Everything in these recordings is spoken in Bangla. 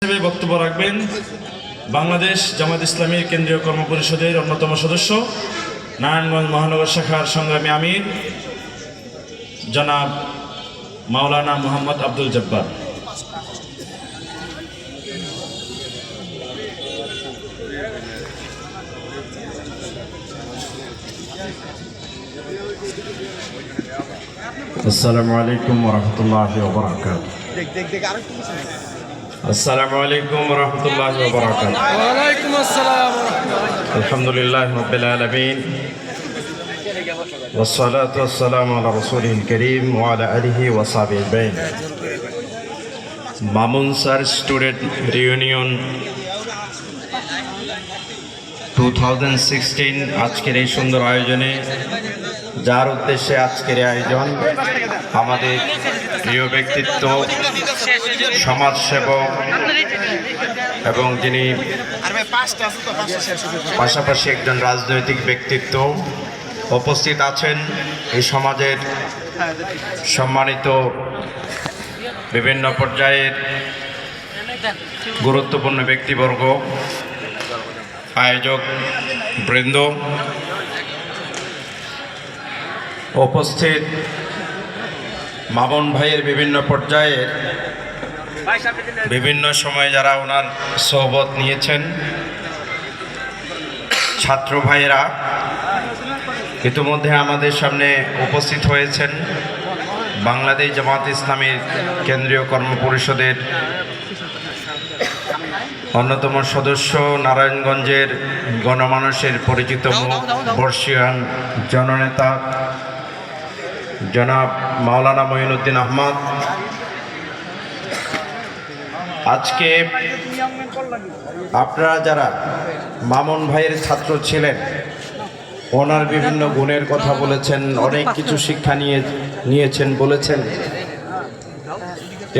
হিসেবে বক্তব্য রাখবেন বাংলাদেশ জামায়াত ইসলামীর কেন্দ্রীয় কর্মপরিষদের অন্যতম সদস্য নারায়ণগঞ্জ মহানগর শাখার সংগ্রামী আমির জনাব মাওলানা মোহাম্মদ আব্দুল জব্বার। আসসালামু আলাইকুম ওয়া রাহমাতুল্লাহি ওয়া বারাকাতুহু। আসসালামু আলাইকুম ওয়া রাহমাতুল্লাহি ওয়া বারাকাতুহু। ওয়া আলাইকুম আসসালাম ওয়া রাহমাতুল্লাহ। আলহামদুলিল্লাহি রাব্বিল আলামিন ওয়াস সালাতু ওয়াস সালামু আলা রাসূলিল কারীম ওয়া আলা আলিহি ওয়া সাহবিহি আজমাইন। মামুন স্যার স্টুডেন্ট রিউনিয়ন 2016 আজকের এই সুন্দর আয়োজনে, যার উদ্দেশ্যে আজকের এই আয়োজন, আমাদের প্রিয় ব্যক্তিত্ব, সমাজসেবক এবং যিনি পাশাপাশি একজন রাজনৈতিক ব্যক্তিত্ব উপস্থিত আছেন। এই সমাজের সম্মানিত বিভিন্ন পর্যায়ের গুরুত্বপূর্ণ ব্যক্তিবর্গ, আয়োজক বৃন্দ, উপস্থিত মামুন ভাইয়ের বিভিন্ন পর্যায়ে বিভিন্ন সময় যারা ওনার সোহবত নিয়েছেন, ছাত্র ভাইয়েরা ইতিমধ্যে আমাদের সামনে উপস্থিত হয়েছেন। বাংলাদেশ জামায়াত ইসলামীর কেন্দ্রীয় কর্মপরিষদের অন্যতম সদস্য, নারায়ণগঞ্জের গণমানুষের পরিচিত মুখ, বর্ষিয়ান জননেতা জনাব মাওলানা মঈনুদ্দিন আহমদ। আজকে আপনারা যারা মামুন ভাইয়ের ছাত্র ছিলেন, ওনার বিভিন্ন গুণের কথা বলেছেন, অনেক কিছু শিক্ষা নিয়েছেন বলেছেন,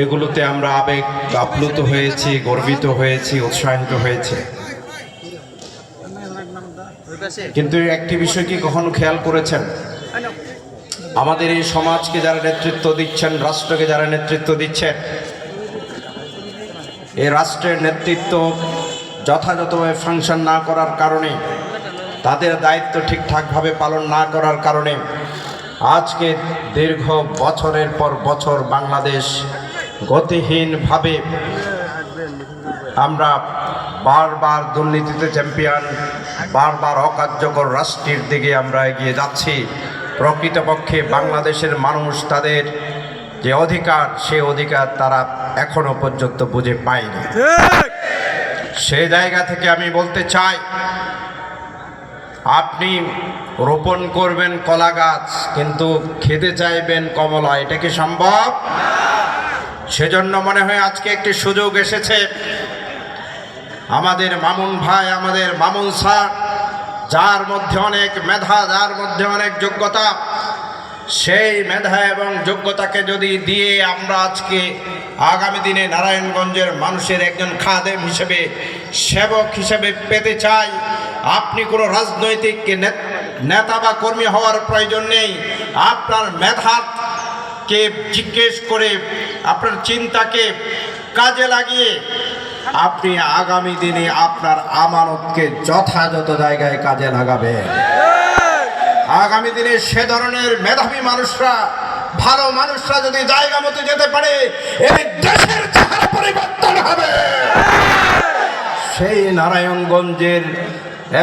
এগুলোতে আমরা আবেগ আপ্লুত হয়েছি, গর্বিত হয়েছি, উৎসাহিত হয়েছে। কিন্তু একটি বিষয় কি কখনো খেয়াল করেছেন? আমাদের এই সমাজকে যারা নেতৃত্ব দিচ্ছেন, রাষ্ট্রকে যারা নেতৃত্ব দিচ্ছেন, এই রাষ্ট্রের নেতৃত্ব যথাযথভাবে ফাংশন না করার কারণে, তাদের দায়িত্ব ঠিকঠাকভাবে পালন না করার কারণে আজকে দীর্ঘ বছরের পর বছর বাংলাদেশ গতিহীনভাবে আমরা বারবার দুর্নীতিতে চ্যাম্পিয়ন, বারবার অকার্যকর রাষ্ট্রের দিকে আমরা এগিয়ে যাচ্ছি। প্রকৃতপক্ষে বাংলাদেশের মানুষ তাদের যে অধিকার, সে অধিকার তারা এখনো পর্যন্ত বুঝে পায়নি। সেই জায়গা থেকে আমি বলতে চাই, আপনি রোপণ করবেন কলা গাছ, কিন্তু খেতে চাইবেন কমলা, এটা কি সম্ভব? সেজন্য মনে হয় আজকে একটি সুযোগ এসেছে। আমাদের মামুন ভাই, আমাদের মামুন স্যার, যার মধ্যে অনেক মেধা, যার মধ্যে অনেক যোগ্যতা, সেই মেধা এবং যোগ্যতাকে যদি দিয়ে আমরা আজকে আগামী দিনে নারায়ণগঞ্জের মানুষের একজন খাদেম হিসেবে, সেবক হিসেবে পেতে চাই, আপনি কোনো রাজনৈতিক নেতা বা কর্মী হওয়ার প্রয়োজন নেই। আপনার মেধাকে জিজ্ঞেস করে, আপনার চিন্তাকে কাজে লাগিয়ে আপনি আগামী দিনে আপনার আমানতকে যথাযথ জায়গায় কাজে লাগাবেন। আগামী দিনে সে ধরনের মেধাবী মানুষরা, ভালো মানুষরা যদি জায়গা মতো যেতে পারে, এই দেশের চেহারা পরিবর্তন হবে। সেই নারায়ণগঞ্জের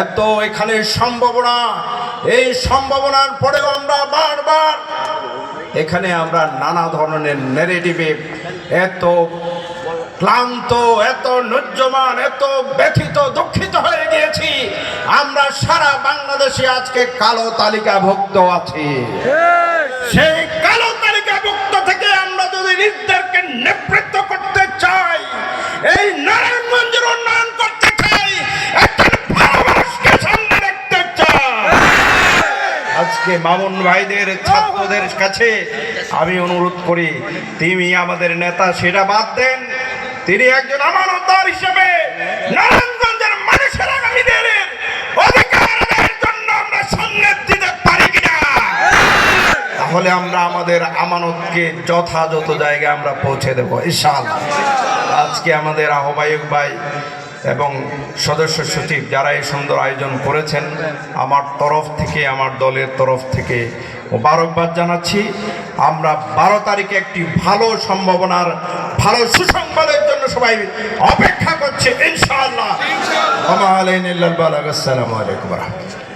এত এখানে সম্ভাবনা, এই সম্ভাবনার পরেও আমরা বারবার এখানে আমরা নানা ধরনের ন্যারেটিভে এত ক্লান্ত, এত নজ্জমান, এত ব্যথিত, দুঃখিত হয়ে গিয়েছি। আমরা সারা বাংলাদেশে আজকে কালো তালিকাভুক্ত আছি। সেই কালো তালিকাভুক্ত থেকে আমরা যদি নিজেদেরকে নেতৃত্ব করতে চাই, এই নারায়ণগঞ্জের উন্নয়ন করতে চাই, একজন ভালো মানুষকে সামনে রাখতে চাই, আজকে মামুন ভাইদের ছাত্রদের কাছে আমি অনুরোধ করি, তিনি আমাদের নেতা সেটা বাদ দেন, তিনি একজন আমানতদার হিসেবে নারায়ণগঞ্জের মানুষের আগামী দিনের অধিকারের জন্য আমরা সামনে দিতে পারি কিনা, তাহলে আমরা আমাদের আমানতকে যথাযথ জায়গায় আমরা পৌঁছে দেব ইনশাআল্লাহ। আজকে আমাদের আহ্বায়ক ভাই এবং সদস্য সচিব যারা এই সুন্দর আয়োজন করেছেন, আমার তরফ থেকে, আমার দলের তরফ থেকে মোবারকবাদ জানাচ্ছি। আমরা 12 তারিখে একটি ভালো সম্ভাবনার, ভালো সুসংবাদের জন্য সবাই অপেক্ষা করছে ইনশাআল্লাহ। আসসালামু আলাইকুম।